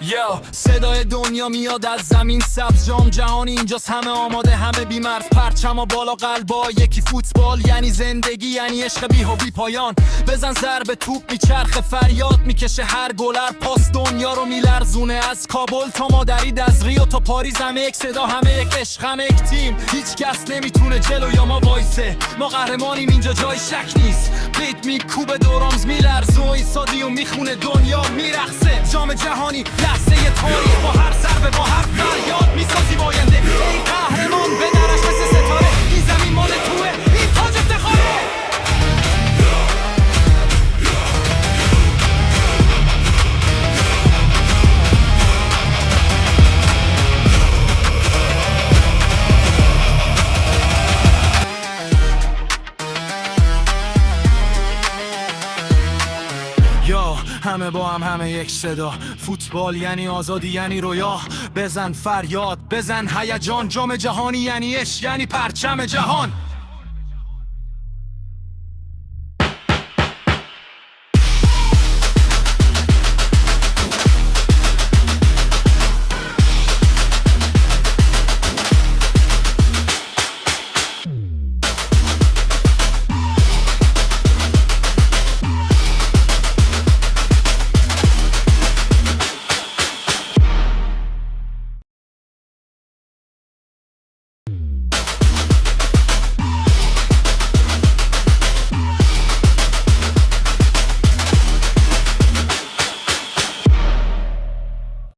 یا صدای دنیا میاد از زمین سبز، جام جهانی اینجاست، همه آماده، همه بی‌مرز، پرچم و بالا قلبا یکی، فوتبال یعنی زندگی، یعنی عشق بی و بی پایان. بزن ضربه توپ میچرخه، فریاد میکشه هر گلر، پاس دنیا رو میلرزونه، از کابل تا مادرید، از ریو تا پاریز، همه یک صدا، همه یک عشق، همه یک تیم. هیچ کس نمیتونه جلو یا ما وایسه، ما قهرمانیم اینجا جای شک نیست. بیت میکوبه دورامز میلرزه و ایستادی و میخونه دنیا میرقصه. جام جهانی لحظه تاریخ، با هر ضربه با هر فریاد میسازیم آینده. ای قهرمان به درش مثل ستاره، این زمین مال توه، این تاج افتخاره. یا همه با هم، همه یک صدا، فوتبال یعنی آزادی، یعنی رویا. بزن فریاد، بزن هیجان، جام جهانی یعنی عشق، یعنی پرچم جهان.